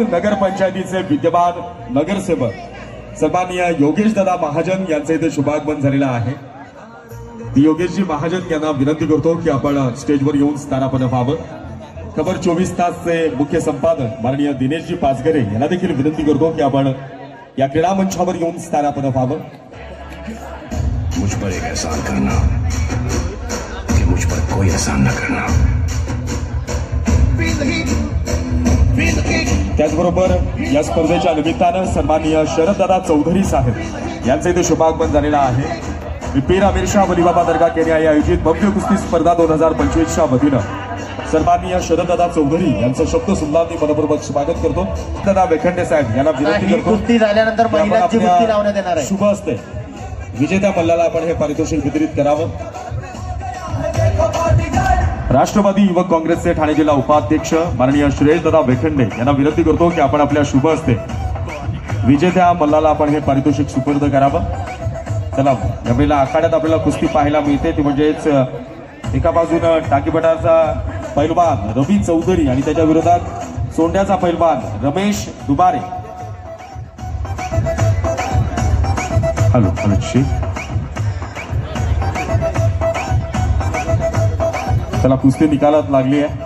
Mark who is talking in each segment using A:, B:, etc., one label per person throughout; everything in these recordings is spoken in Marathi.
A: नगर पंचायतीचे विद्यमान नगरसेवक सन्माननीय योगेश दादा महाजन यांचे इथे शुभागमन झालेलं आहे। योगेशजी महाजन यांना विनंती करतो की आपण स्टेजवर येऊन स्थानापन्न व्हावं। खबर 24 तासचे मुख्य संपादक माननीय दिनेशजी पाचगरे यांना देखील विनंती करतो की आपण या क्रीडा मंचावर येऊन स्थानापन्न व्हावं।
B: मुझ पर एक एहसान करना कि मुझ पर कोई एहसान न करना।
A: त्याचबरोबर या स्पर्धेच्या निमित्तानं सन्माननीय शरददादा चौधरी साहेब यांचे इथे शुभागमन झालेलं आहे। पीर आमिर शाह वलीबाबा दरगाह केंद्र आयोजित भव्य कुस्ती स्पर्धा 2025च्या वतीनं सन्माननीय शरददादा चौधरी यांचं शब्द सुमनांनी मनपूर्वक स्वागत करतो। दादा वेखंडे साहेब यांना विनंती करतो
C: कुस्ती झाल्यानंतर महिलांची कुस्ती लावण्यात येणार आहे।
A: शुभ असते विजेत्या मल्लाला आपण हे पारितोषिक वितरित करावं। राष्ट्रवादी युवक काँग्रेसचे ठाणे जिल्हा उपाध्यक्ष माननीय श्रेयस दादा वेखंडे यांना विनंती करतो की आपण आपल्या शुभ हस्ते विजेत्या मल्लाला आपण हे पारितोषिक सुपूर्द करावं। चला यावेळेला आखाड्यात आपल्याला कुस्ती पाहायला मिळते ती म्हणजेच एका बाजूनं टाकीपटाचा पैलवान रवी चौधरी आणि त्याच्या विरोधात सोंड्याचा पैलवान रमेश दुबारे। हॅलो हॅलो चला कुस्ती निकालात लागली आहे।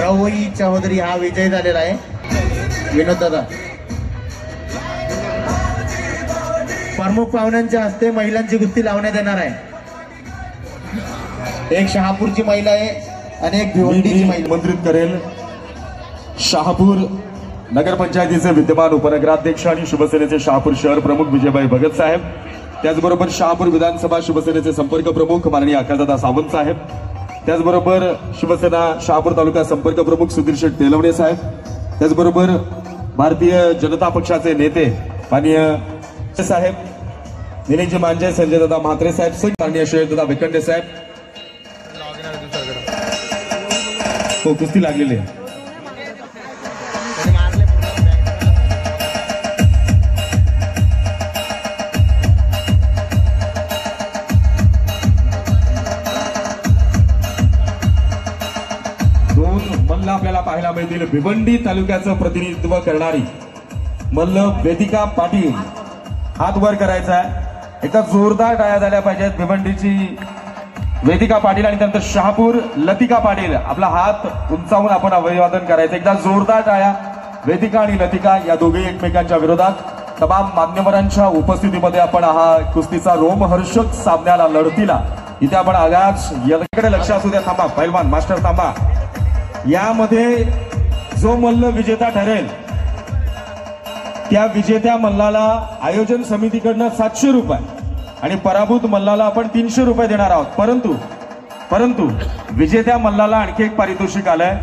C: रवई चौधरी हा विजय झालेला आहे। विनोद दादा प्रमुख पाहुण्यांच्या हस्ते महिलांची कुस्ती लावण्यात येणार आहे। एक शहापूरची महिला आहे आणि एक भिवंडीची महिला
A: आमंत्रित करेल। शहापूर नगरपंचायतीचे विद्यमान उपनगराध्यक्ष आणि शिवसेनेचे शहापूर शहर प्रमुख विजयभाई भगत साहेब, त्याचबरोबर शहापूर विधानसभा शिवसेनेचे संपर्क प्रमुख माननीय आकाशदादा सावंत साहेब, त्याचबरोबर शिवसेना शहापूर तालुका संपर्क प्रमुख सुधीर शेठ तेलवणे साहेब, त्याचबरोबर भारतीय जनता पक्षाचे नेते माननीय साहेब निलेशजी मांजे, संजय दादा म्हात्रे साहेब, माननीय श्रेयस दादा वेखंडे साहेब हो कुस्ती लागलेली आहे। दोन मल्ल आपल्याला पाहायला मिळतील। भिवंडी तालुक्याचं प्रतिनिधित्व करणारी मल्ल वेदिका पाटील, हात वर करायचा आहे। एकदा जोरदार टाळ्या झाल्या पाहिजेत। भिवंडीची वेदिका पाटील आणि त्यानंतर शहापूर लतिका पाटील, आपला हात उंचावून आपण अभिवादन करायचं। एकदा जोरदार टाळ्या। वेदिका आणि लतिका या दोघे एकमेकांच्या विरोधात तमाम मान्यवरांच्या उपस्थितीमध्ये आपण हा कुस्तीचा रोमहर्षक सामन्याला लढतीला इथे आपण आगाज याकडे लक्ष असू द्या। थांबा पैलवान मास्टर थांबा। यामध्ये जो मल्ल विजेता ठरेल त्या विजेत्या मल्लाला आयोजन समितीकडनं 700 रुपये आणि पराभूत मल्लाला आपण 300 रुपये देणार आहोत। परंतु विजेत्या मल्लाला आणखी एक पारितोषिक आलंय।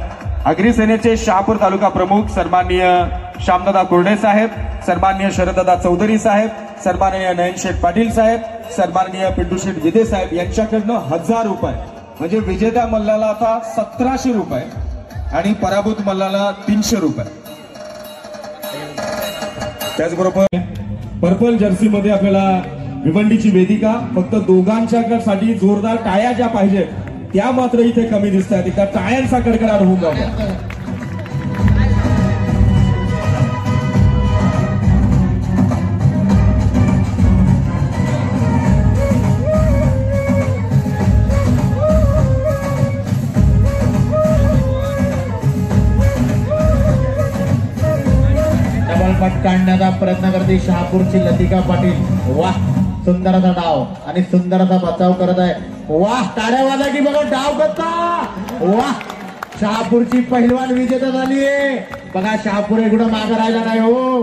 A: अग्रिसेनेचे शहापूर तालुका प्रमुख सन्माननीय श्यामदादा कुर्डे साहेब, सन्माननीय शरददादा चौधरी साहेब, सन्माननीय नयनशेठ पाटील साहेब, सन्माननीय पिंटूशेठ विदे साहेब यांच्याकडनं 1000 रुपये म्हणजे विजेत्या मल्लाला आता 1700 रुपये आणि पराभूत मल्लाला 300 रुपये। त्याचबरोबर पर्पल जर्सी मध्ये आपल्याला भिवंडीची वेदिका, फक्त दोघांच्यासाठी जोरदार टाळ्या ज्या पाहिजे त्या मात्र इथे कमी दिसत आहेत। त्या टाळ्यांचा कडकडाट होऊन जातो।
C: पट काढण्याचा प्रयत्न करते शहापूरची लतिका पाटील। वाह सुंदर असा डाव आणि सुंदर असा बचाव करत आहे। वाह टाळ्या वाजा की बघा डाव करता। वाह शहापूरची पहिलवान विजेता झाली आहे। बघा शहापूर एवढं मागं राहिला नाही हो।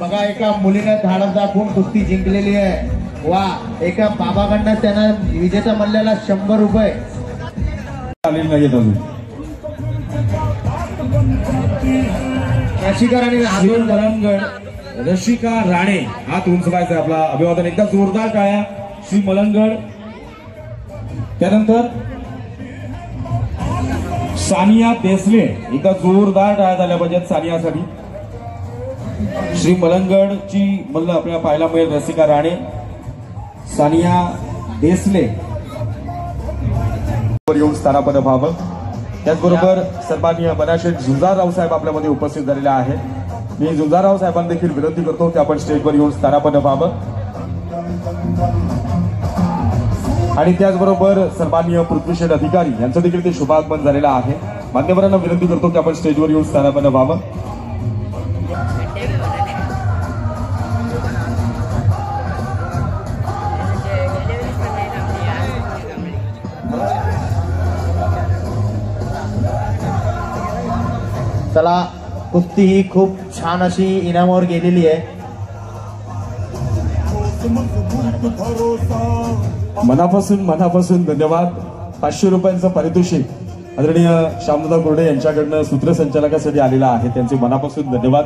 C: बघा एका मुलीने धाडस दाखवून कुस्ती जिंकलेली आहे। वाह एका बाबाकडनं त्यांना विजेता मल्ल्याला 100 रुपये
A: रशिका राणे हात उंचवायचा आपला अभिवादन। एकदा जोरदार टाळ्या श्री मलंगड, त्यानंतर सानिया देसले, एकदा जोरदार टाळ्या झाल्या पाहिजेत सानियासाठी. श्री मलंगडची मल्ल आपल्याला पाहायला मिळेल रसिका राणे, सानिया देसले येऊन स्थानापन्न व्हावं. त्याचबरोबर सन्माननीय बनाशेठ झुंजारराव साहेब आपल्यामध्ये उपस्थित झालेले आहेत. मी झुंजारराव साहेबांना देखील विनंती करतो की आपण स्टेजवर येऊन स्थानापन्न व्हावं. आणि त्याचबरोबर सन्माननीय पृथ्वीशेठ अधिकारी यांचं देखील ते शुभागमन झालेलं आहे. मान्यवरांना विनंती करतो की आपण स्टेजवर येऊन स्थानापन्न व्हावं.
C: चला, कुस्ती ही खूप छान अशी इनामावर गेलेली आहे.
A: मनापासून धन्यवाद. 500 रुपयांचं पारितोषिक आदरणीय श्यामदादा गोरडे यांच्याकडनं सूत्रसंचालकासाठी आलेला आहे. त्यांचे मनापासून धन्यवाद.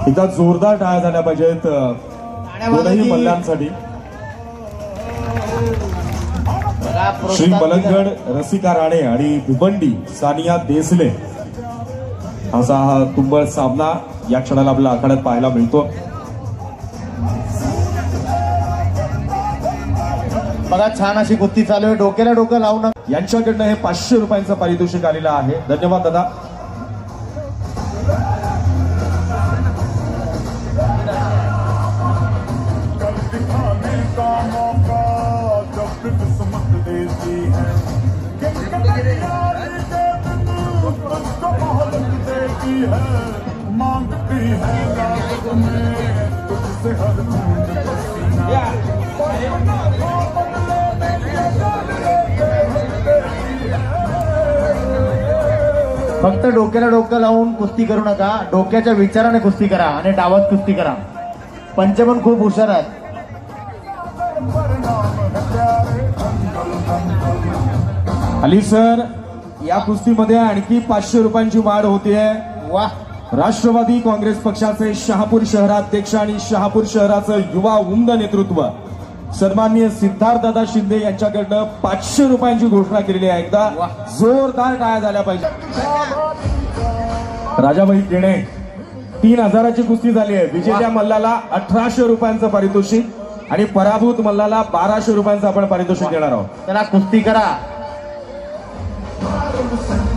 A: एकदा जोरदार टाळ्या झाल्या पाहिजेत दोनही मल्लांसाठी. श्री मलंगड रसिका राणे आणि भिवंडी सानिया देसले असा हा तुंबळ सामना या क्षणाला आपल्याला आखाड्यात पाहायला मिळतो.
C: बघा, छान अशी कुस्ती चालू आहे. डोक्याला डोकं लावून
A: यांच्याकडनं हे 500 रुपयांचं पारितोषिक आलेलं आहे. धन्यवाद दादा.
C: फक्त डोक्याला डोकं लावून कुस्ती करू नका, डोक्याच्या विचाराने कुस्ती करा आणि डावात कुस्ती करा. पंच पण खूप हुशार आहेत.
A: अली सर, या कुस्तीमध्ये आणखी 500 रुपयांची वाढ होतीये.
C: वा,
A: राष्ट्रवादी काँग्रेस पक्षाचे शहापूर शहराध्यक्ष आणि शहापूर शहराचं युवा उमद नेतृत्व सन्माननीय सिद्धार्थदादा शिंदे यांच्याकडनं 500 रुपयांची घोषणा केलेली आहे. एकदा जोरदार टाळ्या झाल्या पाहिजे. राजाबाई केणे, 3000ची कुस्ती झाली आहे. विजेत्या मल्लाला 1800 रुपयांचं पारितोषिक आणि पराभूत मल्लाला 1200 रुपयांचं आपण पारितोषिक देणार आहोत.
C: त्याला कुस्ती करा.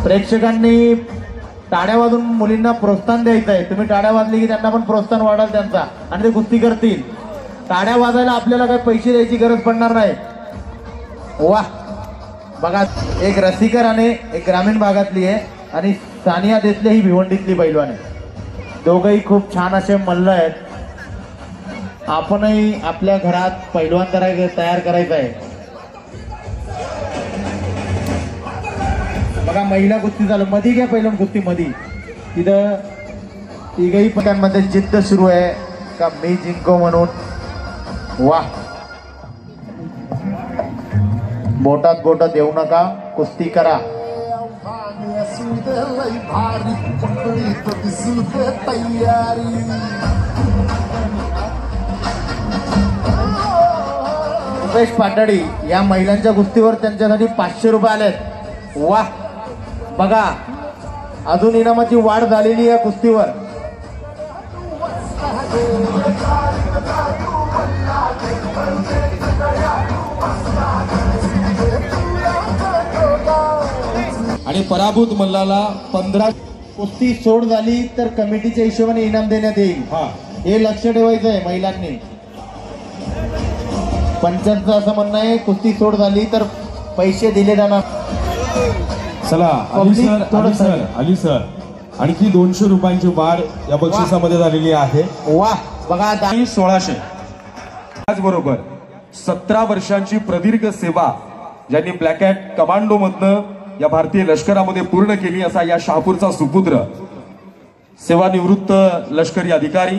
C: प्रेक्षकांनी टाळ्या वाजून मुलींना प्रोत्साहन द्यायचं आहे. तुम्ही टाळ्या वाजली की त्यांना पण प्रोत्साहन वाढेल त्यांचा आणि ते कुस्ती करतील. टाळ्या वाजायला आपल्याला काही पैसे द्यायची गरज पडणार नाही. वा, बघा, एक रसिकर आणि एक ग्रामीण भागातली आहे आणि सानिया देसले ही भिवंडीतली पैलवान आहे. दोघंही खूप छान असे मल्ल आहेत. आपणही आपल्या घरात पैलवान तयार करायचं आहे. बघा, महिला कुस्ती चालू. मधी घ्या पैलवान कुस्ती मध्ये. तिथं तिघही पटांमध्ये जिद्द सुरू आहे का मी जिंको म्हणून. वा, बोटात बोटात देऊ नका, कुस्ती करा. रुपेश पाटडी या महिलांच्या कुस्तीवर त्यांच्यासाठी 500 रुपये आलेत. वा, बघा, अजून इनामाची वाढ झालेली या कुस्तीवर.
A: आणि पराभूत मल्लाला 15.
C: कुस्ती सोड झाली तर कमिटीच्या हिशोबाने इनाम देण्यात येईल. हे लक्ष ठेवायचं आहे महिलांनी. पंचांचं असं म्हणणं आहे, कुस्ती सोड झाली तर पैसे दिले जाणार.
A: चला अली सर, आणखी 200 रुपयांची वाढ या बक्षिसामध्ये झालेली आहे.
C: वा, बघा,
A: 1600. त्याचबरोबर 17 वर्षांची प्रदीर्घ सेवा ज्यांनी ब्लॅक हॅट कमांडो मधनं या भारतीय लष्करामध्ये पूर्ण केली असा या शहापूरचा सुपुत्र सेवानिवृत्त लष्करी अधिकारी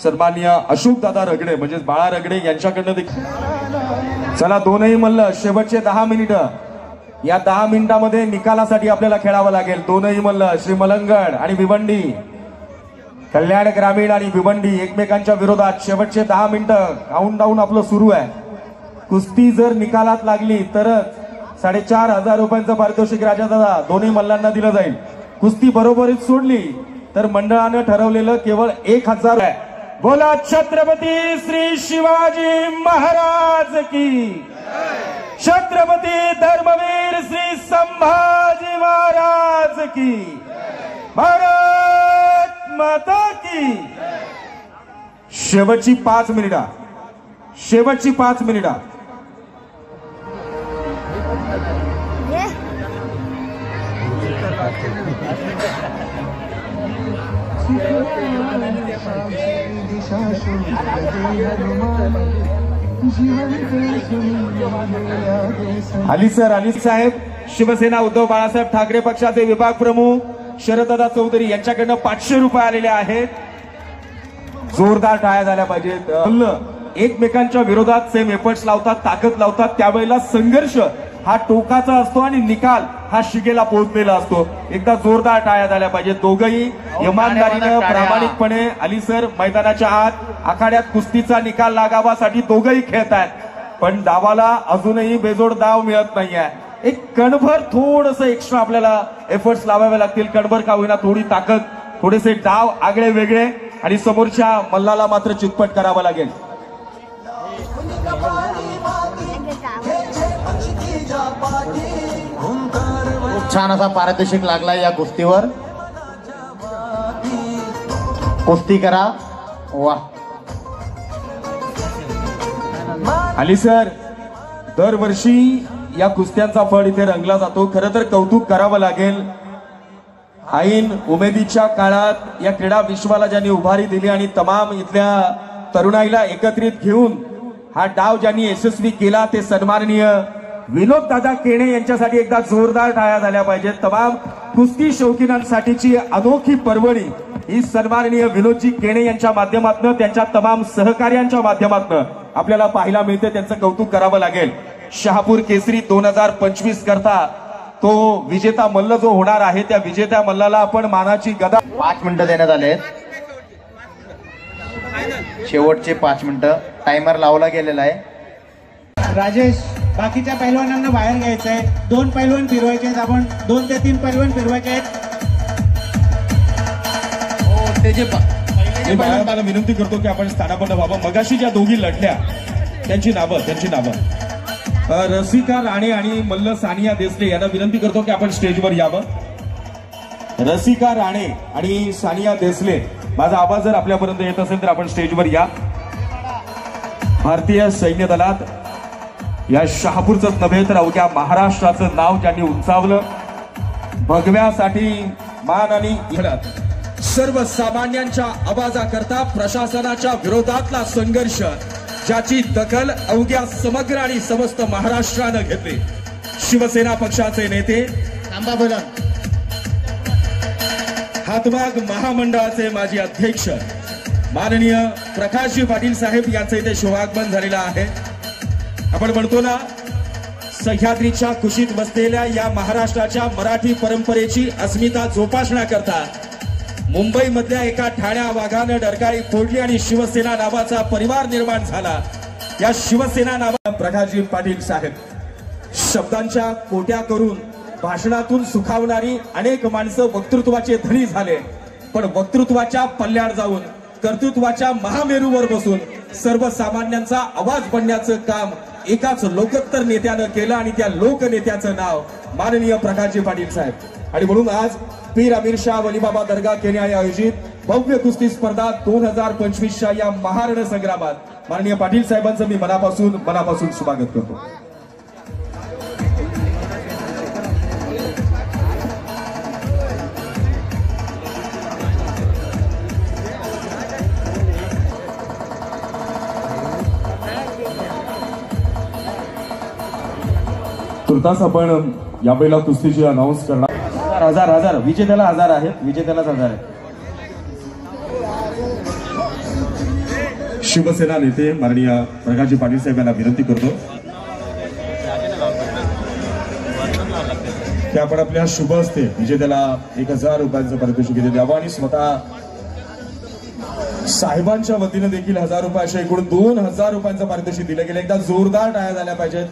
A: सन्माननीय अशोक दादा रगडे म्हणजे बाळा रगडे यांच्याकडनं देखील. चला, दोनही मल्ल शेवटचे 10 मिनिटं. या 10 मिनिटांमध्ये निकालासाठी आपल्याला खेळावं लागेल. दोनही मल्ल श्री मलंगड आणि भिवंडी, कल्याण ग्रामीण आणि भिवंडी एकमेकांच्या विरोधात शेवटचे 10 मिनिटं काउंटडाऊन आपलं सुरू आहे. कुस्ती जर निकालात लागली तरच 4,500 रुपयांचं पारितोषिक राजादादा दोन्ही मल्लांना दिलं जाईल. कुस्ती बरोबरीत सोडली तर मंडळानं ठरवलेलं केवळ 1,000 आहे. बोला छत्रपती श्री शिवाजी महाराज की, छत्रपती धर्मवीर श्री संभाजी महाराज की, भारत माता की. शेवटची 5 मिनिटं, शेवटची 5 मिनिटं. अली साहेब, शिवसेना उद्धव बाळासाहेब ठाकरे पक्षाचे विभाग प्रमुख शरददादा चौधरी यांच्याकडनं 500 रुपये आलेले आहेत. जोरदार टाळ्या झाल्या पाहिजेत. एकमेकांच्या विरोधात सेम एफर्ट्स लावतात, ताकद लावतात, त्यावेळेला संघर्ष हा टोकाचा असतो आणि निकाल हा शिगेला पोहोचलेला असतो. एकदा जोरदार टाळ्या झाल्या पाहिजेत. दोघंही इमानदारीनं प्रामाणिकपणे अली सर मैदानाच्या आत आखाड्यात कुस्तीचा निकाल लागावासाठी दोघंही खेळत आहेत, पण डावाला अजूनही बेजोड डाव मिळत नाहीये. एक कणभर थोडंसं एक्स्ट्रा आपल्याला एफर्ट्स लावावे लागतील. कणभर का होईना थोडी ताकद, थोडेसे डाव आगळे वेगळे आणि समोरच्या मल्लाला मात्र चितपट करावं लागेल.
C: खूप छान असा पारितोषिक लागलाय या कुस्तीवर. कुस्ती करा. वा
A: अली सर, दरवर्षी या कुस्त्यांचा फळ इथे रंगला जातो. खरं तर कौतुक करावं लागेल. ऐन उमेदीच्या काळात या क्रीडा विश्वाला ज्यांनी उभारी दिली आणि तमाम इथल्या तरुणाईला एकत्रित घेऊन हा डाव ज्यांनी यशस्वी केला ते सन्माननीय विनोद दादा केणे यांच्यासाठी एकदा जोरदार टाळ्या झाल्या पाहिजेत. तमाम कुस्ती शौकीनांसाठीची अनोखी पर्वणी ही सन्माननीय विनोदजी केणे यांच्या माध्यमातून, त्यांच्या तमाम सहकार्यांच्या माध्यमातून आपल्याला पाहायला मिळते. त्यांचं कौतुक करावं लागेल. शहापूर केसरी 2025 करता तो विजेता मल्ल जो होणार आहे त्या विजेत्या मल्लाला आपण मानाची गदा.
C: 5 मिनिटं देण्यात आले. शेवटचे 5 मिनिटं टायमर लावला गेलेला आहे.
D: राजेश, बाकीच्या पैलवानांना बाहेर घ्यायचं आहे. 2 पैलवान फिरवायचे आहेत. आपण 2 ते 3 पैलवान फिरवायचे आहेत.
A: मला विनंती करतो की आपण स्थानापन्न व्हावं. मगाशी ज्या दोघी लढल्या त्यांची नावं रसिका राणे आणि मल्ल सानिया देसले यांना विनंती करतो की आपण स्टेजवर यावं. रसिका राणे आणि सानिया देसले, माझा आवाज जर आपल्यापर्यंत येत असेल तर आपण स्टेजवर या. भारतीय सैन्य दलात या शहापूरचंच नव्हे तर अवघ्या महाराष्ट्राचं नाव ज्यांनी उंचावलं, भगव्यासाठी मान आणि सर्वसामान्यांच्या आवाजाकरता प्रशासनाच्या विरोधातला संघर्ष ज्याची दखल अवघ्या समग्र आणि समस्त महाराष्ट्रानं घेतली. शिवसेना पक्षाचे नेते हातमाग महामंडळाचे माजी अध्यक्ष माननीय प्रकाशजी पाटील साहेब यांचं इथे शुभागमन झालेलं आहे. आपण म्हणतो ना, सह्याद्रीच्या कुशीत बसलेल्या या महाराष्ट्राच्या मराठी परंपरेची अस्मिता जोपासण्याकरता मुंबईमधल्या एका ठाण्या वाघानं डरकाळी फोडली आणि शिवसेना नावाचा परिवार निर्माण झाला. या शिवसेना नावा प्रकाशजी पाटील साहेब शब्दांच्या कोट्या करून भाषणातून सुखावणारी अनेक माणसं वक्तृत्वाचे धनी झाले, पण वक्तृत्वाच्या पल्ल्यावर जाऊन कर्तृत्वाच्या महामेरूवर बसून सर्वसामान्यांचा आवाज बनण्याचं काम एकाच लोकोत्तर नेत्यानं केलं आणि त्या लोकनेत्याचं नाव माननीय प्रकाशजी पाटील साहेब. आणि म्हणून आज पीर अमीर शाह वलीबाबा दर्गा केन्या आयोजित भव्य कुस्ती स्पर्धा 2025च्या या महारण संग्रामात माननीय पाटील साहेबांचं मी मनापासून स्वागत करतो. तुर्तास आपण यावेळेला कुस्तीची अनाऊन्स करणार. हजार विजेत्याला 1000 आहेत. विजेत्यालाच 1000 आहेत. शिवसेना नेते माननीय प्रकाशजी पाटील साहेब यांना विनंती करतो. की आपण आपल्या शुभ हस्ते विजेत्याला 1000 रुपयांचं पारितोषिक इथे द्यावं आणि स्वतः साहेबांच्या वतीने देखील 1000 रुपये अशा एकूण 2000 रुपयांचं पारितोषिक दिलं गेलं. एकदा जोरदार टाळ्या झाल्या पाहिजेत.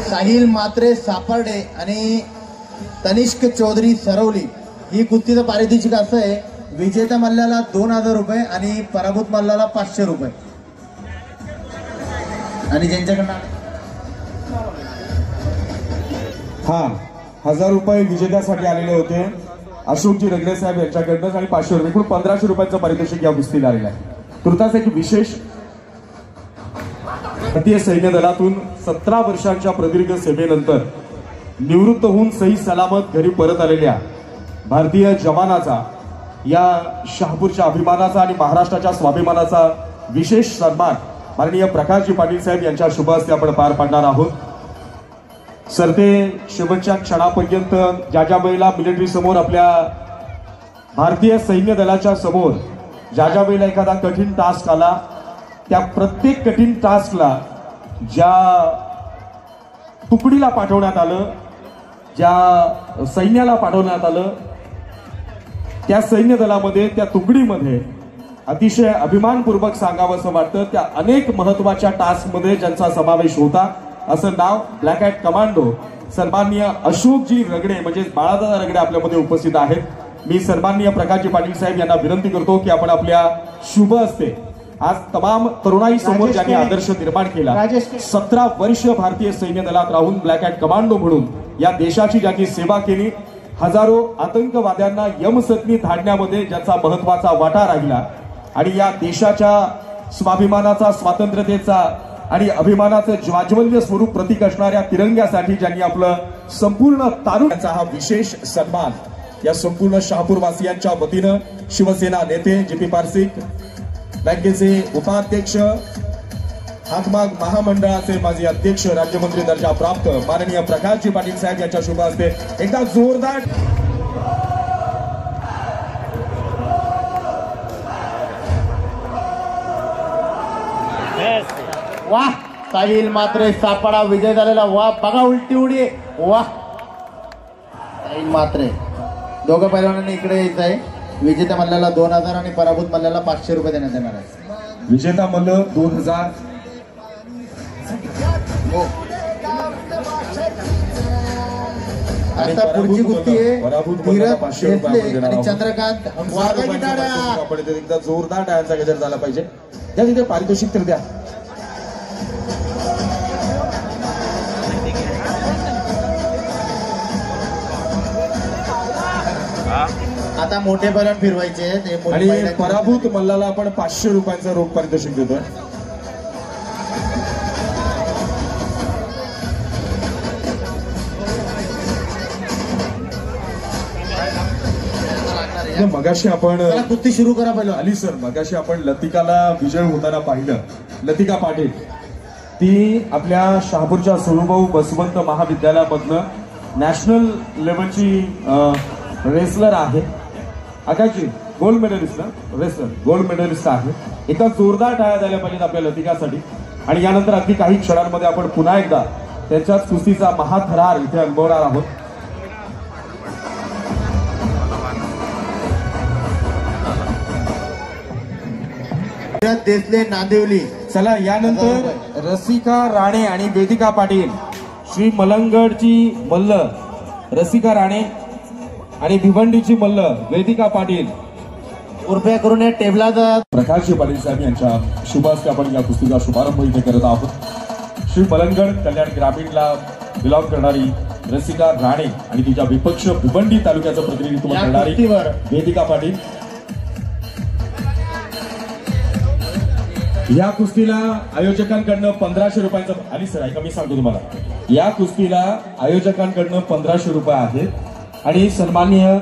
C: साहिल मात्रे सापर्डे आणि तनिष्क चौधरी सरवली ही कुस्तीचं पारितोषिक असं आहे, विजेत्या मल्ल्याला 2000 रुपये आणि पराभूत मल्ल्याला 500 रुपये. आणि ज्यांच्याकडनं
A: 1000 रुपये विजेत्यासाठी आलेले होते अशोकजी रगडे साहेब यांच्याकडनं आणि 500 रुपये एकूण 1500 रुपयांचं पारितोषिक या कुस्तीला आलेलं आहे. तुर्तास एक विशेष भारतीय सैन्य दलातून 17 वर्षांच्या प्रदीर्घ सेवेनंतर निवृत्त होऊन सही सलामत घरी परत आलेल्या भारतीय जवानाचा या शहापूरच्या अभिमानाचा आणि महाराष्ट्राच्या स्वाभिमानाचा विशेष सन्मान माननीय प्रकाशजी पाटील साहेब यांच्या शुभ हस्ते आपण पार पाडणार आहोत. सरते शेवटच्या क्षणापर्यंत ज्या ज्या वेळेला मिलिटरी समोर आपल्या भारतीय सैन्य दलाच्या समोर ज्या वेळेला एखादा कठीण टास्क आला त्या प्रत्येक कठीण टास्कला ज्या तुकडीला पाठवण्यात आलं, ज्या सैन्याला पाठवण्यात आलं, त्या सैन्य दलामध्ये त्या तुकडीमध्ये अतिशय अभिमानपूर्वक सांगावं असं वाटतं त्या अनेक महत्वाच्या टास्कमध्ये ज्यांचा समावेश होता असं नाव ब्लॅक हॅट कमांडो सन्माननीय अशोकजी रगडे म्हणजे बाळादादा रगडे आपल्यामध्ये उपस्थित आहेत. मी सन्माननीय प्रकाशजी पाटील साहेब यांना विनंती करतो की आपण आपल्या शुभ हस्ते आज तमाम तरुणाई समोर ज्यांनी आदर्श निर्माण केला, 17 वर्ष भारतीय सैन्य दलात राहून ब्लॅक हॅट कमांडो म्हणून या देशाची ज्यांनी सेवा केली, हजारो आतंकवाद्यांना यमसदनी धाडण्यामध्ये ज्याचा महत्वाचा वाटा राहिला आणि या देशाच्या स्वाभिमानाचा, स्वातंत्र्यतेचा आणि अभिमानाचं ज्वाज्वल्य स्वरूप प्रतीक असणाऱ्या तिरंग्यासाठी ज्यांनी आपलं संपूर्ण तारुण्याचा हा विशेष सन्मान या संपूर्ण शहापूर वासियांच्या वतीनं शिवसेना नेते जे पी पारसिक, बँकेचे उपाध्यक्ष, हातमाग महामंडळाचे माजी अध्यक्ष, राज्यमंत्री दर्जा प्राप्त माननीय प्रकाशजी पाटील साहेब यांच्या शुभ हस्ते एकदा जोरदार
C: वाह. साहिल मात्रे सापडा विजय झालेला. वाह बघा उलटी उडी. वाह साहिल मात्रे. दोघं पैलवानांनी इकडे यायचं आहे. विजेत्या मल्ल्याला 2000 आणि पराभूत मल्ल्याला 500 रुपये देण्यात येणार आहे.
A: विजेता मल्ल 2000.
C: आता पुढची कुस्ती आहे
A: पराभूत
C: धीरज
A: 500 रुपये
C: देसले
A: आपण देणार
C: आणि
A: आहोत.
C: चंद्रकांत
A: आपण इथे एकदा जोरदार टाळ्यांचा गजर झाला पाहिजे. त्या तिथे पारितोषिक तर द्या.
C: आता मोठे पैलवान फिरवायचे ते मोठे
A: आणि
C: पैलवान-
A: पराभूत मल्लाला आपण 500 रुपयांचं रोख पारितोषिक देतोय. मगाशी आपण
C: चला कुस्ती सुरू करा पैलवान.
A: अली सर मगाशी आपण लतिकाला विजय होताना पाहिलं. लतिका पाटील ती आपल्या शहापूरच्या सोनूभाऊ बसवंत महाविद्यालयामधनं नॅशनल लेवलची रेसलर आहे. आकाशजी गोल्ड मेडलिस्ट ना रेसलर गोल्ड मेडलिस्ट आहे. एका जोरदार टाळ्या झाल्या पाहिजेत आपल्या लतिकासाठी. आणि यानंतर अगदी काही क्षणांमध्ये आपण पुन्हा एकदा त्यांच्याच कुस्तीचा महाथरार इथे अनुभवणार आहोत.
C: धीरज देसले नांदिवली.
A: चला यानंतर रसिका राणे आणि वेदिका पाटील श्री मलंगडची मल्ल रसिका राणे आणि भिवंडीची मल्ल वेदिका पाटील
C: कृपया करून या टेबलाचा
A: प्रकाशजी पाटील साहेब यांच्या शुभ हस्ते आपण या कुस्तीचा शुभारंभ इथे करत आहोत. श्री मलंगड कल्याण ग्रामीणला बिलॉंग करणारी रसिका राणे आणि तिच्या विपक्ष भिवंडी तालुक्याचं प्रतिनिधित्व
C: या
A: करणारी
C: कुस्तीवर
A: वेदिका पाटील. या कुस्तीला आयोजकांकडनं 1500 रुपयांचं आली सर ऐका मी सांगतो तुम्हाला. या कुस्तीला आयोजकांकडनं 1500 रुपये आहेत आणि सन्माननीय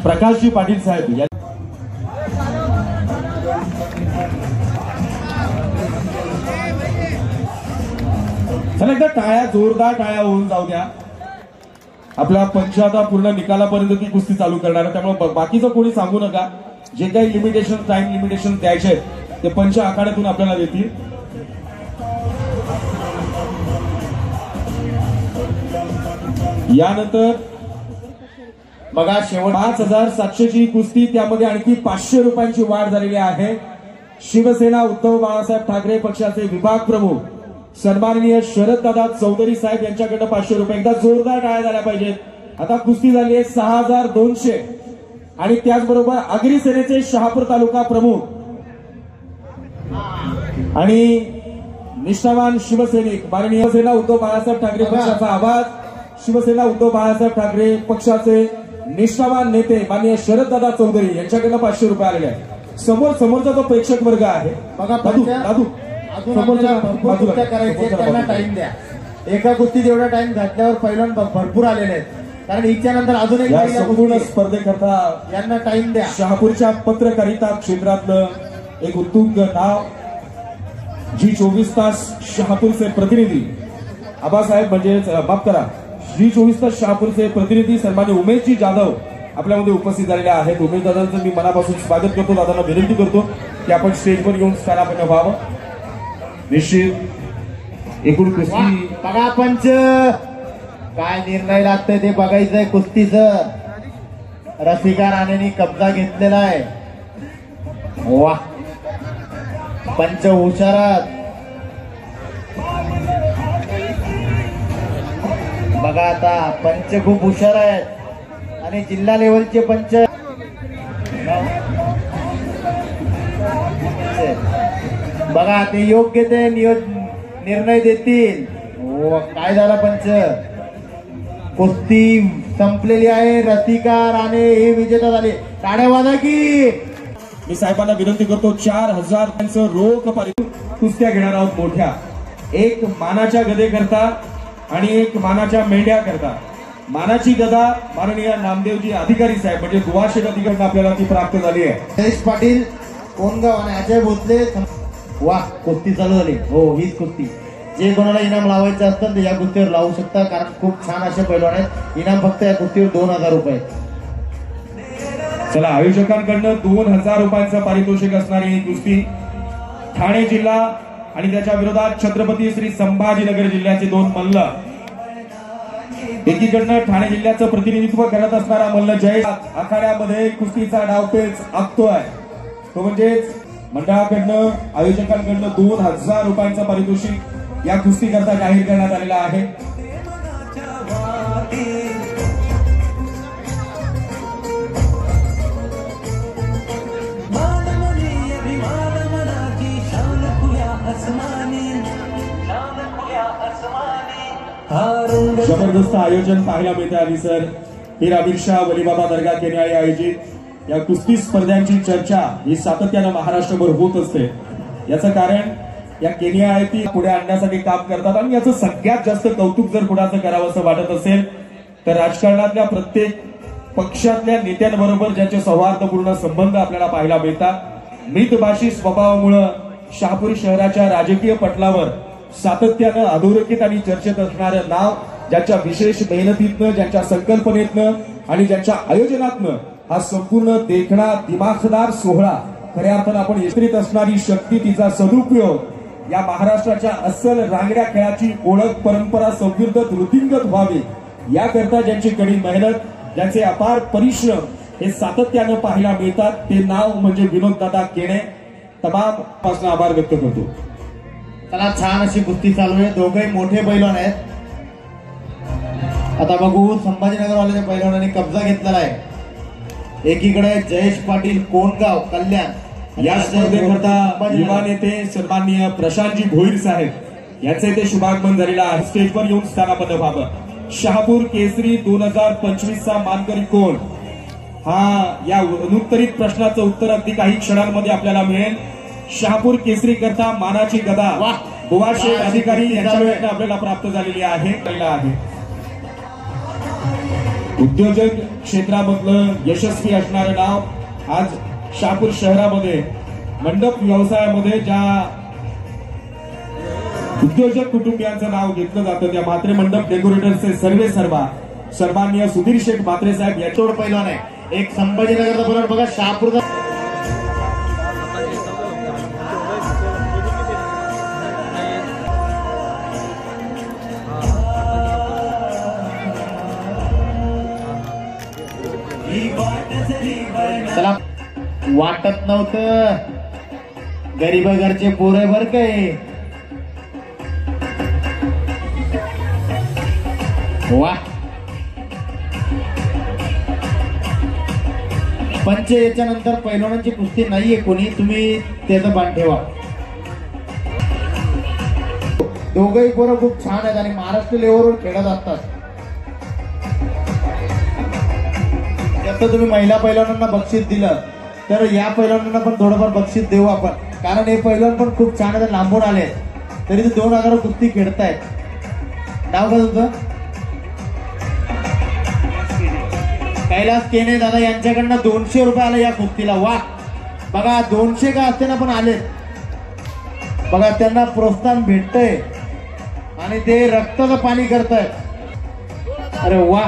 A: प्रकाशजी पाटील साहेब या चला एकदा टाळ्या जोरदार टाळ्या होऊन जाऊ द्या. आपला पंच आता पूर्ण निकालापर्यंत ती कुस्ती चालू करणार आहे त्यामुळे बाकीचं कोणी सांगू नका. जे काही लिमिटेशन टाइम लिमिटेशन द्यायचे आहेत ते पंच आखाड्यातून आपल्याला देतील. यानंतर
C: बघा शेवट
A: 5,700ची कुस्ती, त्यामध्ये आणखी 500 रुपयांची वाढ झालेली आहे. शिवसेना उद्धव बाळासाहेब ठाकरे पक्षाचे विभाग प्रमुख सन्माननीय शरददादा चौधरी साहेब यांच्याकडे 500 रुपये. एकदा जोरदार टाळ्या झाल्या पाहिजेत. आता कुस्ती झाली आहे 6,200 आणि त्याचबरोबर आगरी सेनेचे शहापूर तालुका प्रमुख आणि निष्ठावान शिवसैनिक माननीय शिवसेना उद्धव बाळासाहेब ठाकरे पक्षाचा आवाज, शिवसेना उद्धव बाळासाहेब ठाकरे पक्षाचे निष्ठावान नेते माननीय शरददादा चौधरी यांच्याकडनं 500 रुपये आलेले आहेत. समोरचा जो प्रेक्षक वर्ग आहे
C: बघा
A: दादू
C: अजून आपल्याला भरपूर कुस्त्या करायच्या, त्यांना टाइम द्या. एका कुस्तीत एवढा टाइम घातल्यावर पहिल्यांद भरपूर आलेले आहेत, कारण हिच्यानंतर अजून एक
A: या
C: महिला
A: संपूर्ण
C: कुस्ती.
A: स्पर्धेकरता
C: यांना टाइम द्या.
A: शहापूरच्या पत्रकारिता क्षेत्रातलं एक उत्तुंग नाव G24 शहापूरचे प्रतिनिधी आबासाहेब म्हणजेच माफ करा G24 शहापूरचे प्रतिनिधी सन्माननीय उमेशजी जाधव आपल्यामध्ये उपस्थित झालेले आहेत. उमेश दादांचं मी मनापासून स्वागत करतो. दादांना विनंती करतो की आपण स्टेजवर येऊन स्थानापन्न व्हावं. निश्चित एकूण कुस्ती
C: बघा पंच काय निर्णय लागतोय ते बघायचंय. कुस्तीचं रसिका राणेंनी कब्जा घेतलेला आहे. वा पंच हुशारात. बघा आता पंच खूप हुशार आहेत आणि जिल्हा लेवलचे पंच बघा ते योग्य ते निर्णय देतील. काय झालं पंच, कुस्ती संपलेली आहे. रसिका राणे हे विजेता झाले. टाळ्या वाजा की.
A: मी साहेबांना विनंती करतो 4,000 रोख कुस्त्या घेणार आहोत मोठ्या. एक मानाच्या गदेकरता आणि एक मानाच्या मेंढ्या करता. मानाची गदा माननीय नामदेवजी अधिकारी साहेब म्हणजे दुवाशेठ अधिकाऱ्यांना आपल्याला ती प्राप्त झाली आहे.
C: जयेश पाटील कोणगाव आणि अजय भोसले. वा कुस्ती चालू झाली. हो हीच कुस्ती. जे कोणाला इनाम लावायचं असतं ते या कुस्तीवर लावू शकता, कारण खूप छान असे पैलवान आहेत. इनाम फक्त या कुस्तीवर 2,000 रुपये.
A: चला आयोजकांकडनं 2,000 रुपयांचं पारितोषिक असणारी ही कुस्ती. ठाणे जिल्हा आणि त्याच्या विरोधात छत्रपती श्री संभाजीनगर जिल्ह्याचे 2 मल्ल. एकीकडनं ठाणे जिल्ह्याचं प्रतिनिधित्व करत असणारा मल्ल जयेश आखाड्यामध्ये कुस्तीचा डावपेच आखतोय. तो म्हणजेच मंडळाकडनं आयोजकांकडनं 2,000 रुपयांचं पारितोषिक या कुस्ती करता जाहीर करण्यात आलेला आहे. जबरदस्त आयोजन पाहायला मिळते आली सर. पीर आमिर शाह वलीबाबा दर्गा केनियाळी आयोजित या कुस्ती स्पर्धांची चर्चा ही सातत्यानं महाराष्ट्रभर होत असते. याचं कारण या केनियाळी पुढे आणण्यासाठी काम करतात आणि याचं सगळ्यात जास्त कौतुक जर कुणाचं करावं असं वाटत असेल तर राजकारणातल्या प्रत्येक पक्षातल्या नेत्यांबरोबर ज्यांचे सौहार्दपूर्ण संबंध आपल्याला पाहायला मिळतात. मितभाषी स्वभावामुळे शहापूर शहराच्या राजकीय पटलावर सातत्यानं अधोरेखित आणि चर्चेत असणारं नाव, ज्यांच्या विशेष मेहनतीतनं, ज्यांच्या संकल्पनेतनं आणि ज्यांच्या आयोजनातनं हा संपूर्ण देखणा दिमाखदार सोहळा खऱ्या अर्थानं आपण एकत्रित असणारी शक्ती, तिचा सदुपयोग या महाराष्ट्राच्या अस्सल रांगड्या खेळाची ओळख, परंपरा समृद्ध वृद्धिंगत व्हावी याकरता ज्यांची कडी मेहनत, ज्यांचे अपार परिश्रम हे सातत्यानं पाहायला मिळतात ते नाव म्हणजे विनोददादा केणे. तमाम पासून आभार व्यक्त करतो.
C: चला छान अशी कुस्ती चालू आहे. दोघेही मोठे पैलवान आहेत. आता बघू संभाजीनगरवाल्या पैलवानांनी कब्जा घेतलेला आहे. एकीकडे जयेश पाटील कोणगाव कल्याण.
A: या स्पर्धेकरता युवा नेते सन्माननीय प्रशांतजी भोईर साहेब यांचे ते शुभागमन झालेलं आहे. स्टेजवर येऊन स्थानापन्न व्हावं. शहापूर केसरी 2025चा मानकरी कोण, हा या अनुत्तरित प्रश्नाचं उत्तर अगदी काही क्षणांमध्ये आपल्याला मिळेल. शहापूर केसरी करता मानाची गदा बुवाशेठ अधिकारी यांच्याकडून आपल्याला प्राप्त झालेली आहे. उद्योजक क्षेत्रामधलं यशस्वी असणारं नाव आज शहापूर शहरामध्ये मंडप व्यवसायामध्ये ज्या उद्योजक कुटुंबियांचं नाव घेतलं जातं त्या म्हात्रे मंडप डेकोरेटरचे सर्वे सर्वा सन्माननीय सुधीर शेठ म्हात्रे साहेब
C: याच्यावर पैलवान आहे. एक संभाजीनगरचा पैलवान बघा शहापूरचा. चला, वाटत नव्हतं गरीब घरचे पोरं बर काय. वा, पंच याच्यानंतर पैलवानांची कुस्ती नाहीये कोणी, तुम्ही त्याचं बाण ठेवा. दोघंही पोरं खूप छान आहेत आणि महाराष्ट्र लेवलवर खेळत असतात. त्याचं तुम्ही महिला पैलवानांना बक्षीस दिलं तर या पैलवानांना पण थोडंफार बक्षीस देऊ आपण, कारण हे पैलवान पण खूप छान आहेत, लांबून आले तरी ते 2000 कुस्ती खेळतायत. नाव का तुमचं? कैलास केने दादा यांच्याकडनं 200 रुपये आले या कुस्तीला. वा, बघा 200 का असते ना पण आले बघा, त्यांना प्रोत्साहन भेटतंय आणि ते रक्ताचं पाणी करतायत. अरे वा,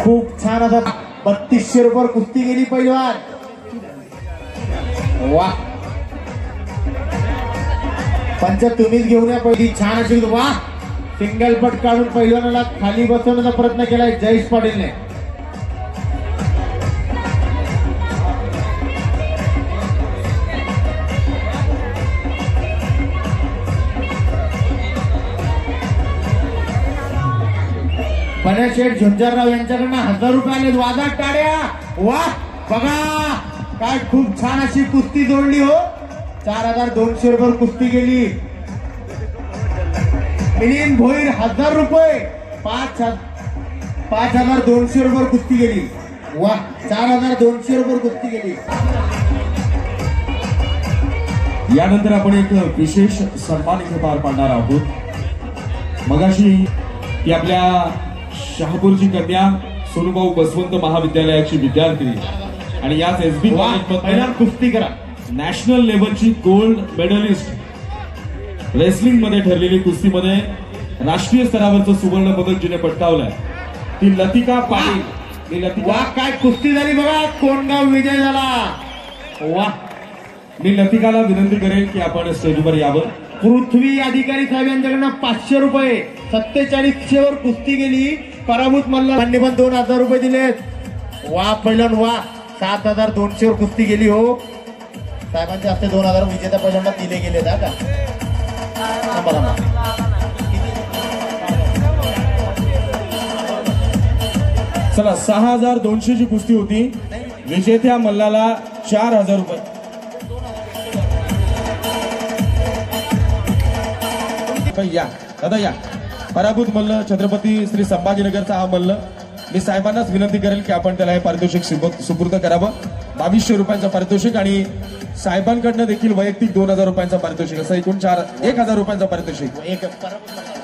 C: खूप छान. आता 3200 रुपये कुस्ती गेली पैलवान. वा, पंच तुम्हीच घेऊन या पहिली छान अशी. वा, सिंगल पट काढून पैलवानाला खाली बसवण्याचा प्रयत्न केलाय जयेश पाटीलने. शेठ झुंजारराव यांच्याकडनं 1000 रुपये आले. वाजा टाळ्या. वा, बघा काय खूप छान अशी कुस्ती जोडली हो. 4200 रुपये कुस्ती गेली. मिलिंद भोईर 1000 रुपये. 5200 रुपये कुस्ती गेली. वा, 4200 रुपये कुस्ती गेली.
A: यानंतर आपण एक विशेष सन्मान इथे पार पाडणार आहोत. मगाशी ती आपल्या शहापूरची कन्या सोनूभाऊ बसवंत महाविद्यालयाची विद्यार्थिनी आणि याच एसबी कॉलेजमध्ये
C: कुस्ती करा
A: नॅशनल लेवलची गोल्ड मेडलिस्ट रेसलिंग मध्ये ठरलेली कुस्तीमध्ये राष्ट्रीय स्तरावरचं सुवर्ण पदक जिने पटकावलंय ती लतिका पाटील.
C: वा, काय कुस्ती झाली बघा. कोणगाव विजय झाला. वा,
A: मी लतिकाला विनंती करेन की आपण स्टेजवर यावं.
C: पृथ्वी अधिकारी साहेब यांच्याकडनं 500 रुपये. 4700 वर कुस्ती गेली. पराभूत मल्लांनी पण 2000 रुपये दिलेत. वा पहिलं. वा, 7200 वर कुस्ती गेली हो. साहेबांचे हस्ते 2000 विजेत्या पहिल्यांदा दिले गेले का.
A: चला, 6200 ची कुस्ती होती. विजेत्या मल्लाला 4000 रुपये. या दादा या. पराभूत मल्ल छत्रपती श्री संभाजीनगरचा हा मल्ल. मी साहेबांनाच विनंती करेल की आपण त्याला हे पारितोषिक सुपूर्द करावं. 2200 रुपयांचं पारितोषिक आणि साहेबांकडनं देखील वैयक्तिक 2000 रुपयांचं पारितोषिक, असं एकूण 1000 रुपयांचं पारितोषिक एक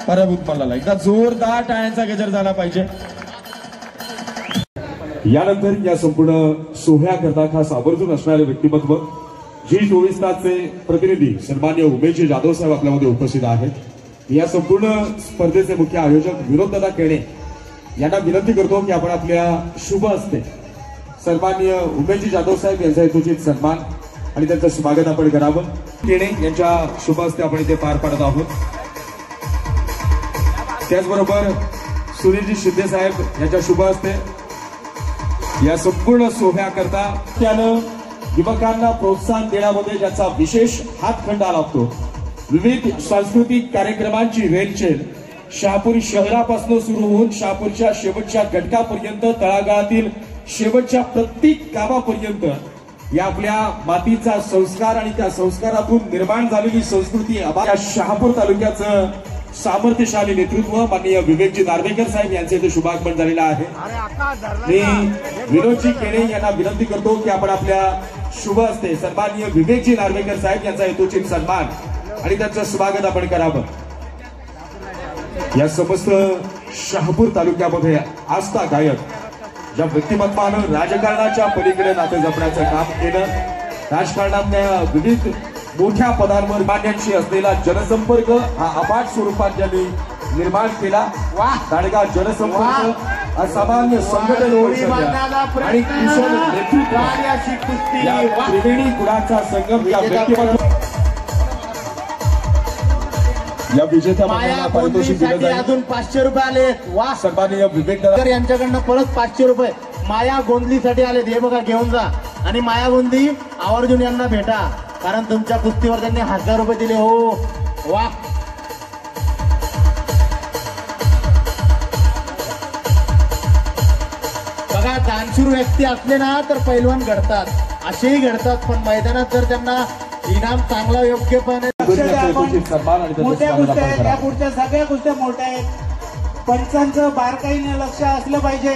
A: पराभूत मल्लाला. एकदा जोरदार टाळ्यांचा गजर झाला पाहिजे. यानंतर या संपूर्ण सोहळ्याकरता खास आवर्जून असणारे व्यक्तिमत्व G24 तासचे प्रतिनिधी सन्मान्य उमेशजी जाधव साहेब आपल्यामध्ये उपस्थित आहेत. या संपूर्ण स्पर्धेचे मुख्य आयोजक विनोददादा केणे यांना विनंती करतो की आपण आपल्या शुभ हस्ते सन्मान्य उमेशजी जाधव साहेब यांचा यथोचित सन्मान आणि त्यांचं स्वागत आपण करावं. केणे यांच्या शुभ हस्ते आपण इथे पार पाडत आहोत. त्याचबरोबर सुनीलजी शिंदे साहेब यांच्या शुभ हस्ते या संपूर्ण सोहळ्याकरता त्यानं युवकांना प्रोत्साहन देण्यामध्ये ज्याचा विशेष हातखंडा लागतो. विविध सांस्कृतिक कार्यक्रमांची रेलचेल शहापूर शहरापासून सुरू होऊन शहापूरच्या शेवटच्या घटकापर्यंत तळागाळातील शेवटच्या प्रत्येक गावापर्यंत या आपल्या मातीचा संस्कार आणि त्या संस्कारातून निर्माण झालेली संस्कृती या शहापूर तालुक्याचं सामर्थ्यशाली नेतृत्व माननीय विवेकजी नार्वेकर साहेब यांचे इथे शुभागमन झालेलं आहे. मी विनोदजी केणे यांना विनंती करतो की आपण आपल्या शुभ हस्ते सन्माननीय विवेकजी नार्वेकर साहेब यांचा यथोचित सन्मान आणि त्यांचं स्वागत आपण करावं. या समस्त शहापूर तालुक्यामध्ये आस्था गायक ज्या व्यक्तिमत्वानं राजकारणाच्या पलीकडे नाते जपण्याचं काम केलं, राजकारणातल्या विविध मोठ्या पदांवर मान्यांशी असलेला जनसंपर्क हा अफाट स्वरूपात ज्यांनी निर्माण केला. दांडगा जनसंपर्क असामान्य संघटन आणि कुशल नेतृत्व या त्रिवेणी गुणाचा संगम या व्यक्तिमत्व या विजेत्या मंडळाला पारितोषिक दिलं जाईल.
C: अजून 500 रुपये आले. वा,
A: सन्माननीय विवेक
C: यांच्याकडनं परत 500 रुपये. माया गोंदलीसाठी आलेत. हे बघा घेऊन जा आणि माया गोंदली आवर्जून यांना भेटा, कारण तुमच्या कुस्तीवर त्यांनी 1000 रुपये दिले. हो वा. बघा दानशूर व्यक्ती असले ना तर पैलवान घडतात, असेही घडतात, पण मैदानात जर त्यांना इनाम चांगला योग्यपणे
D: मोठ्या कुस्त्या आहेत, या पुढच्या सगळ्या कुस्त्या मोठ्या आहेत. पंचांचं बारकाईने लक्ष असलं पाहिजे.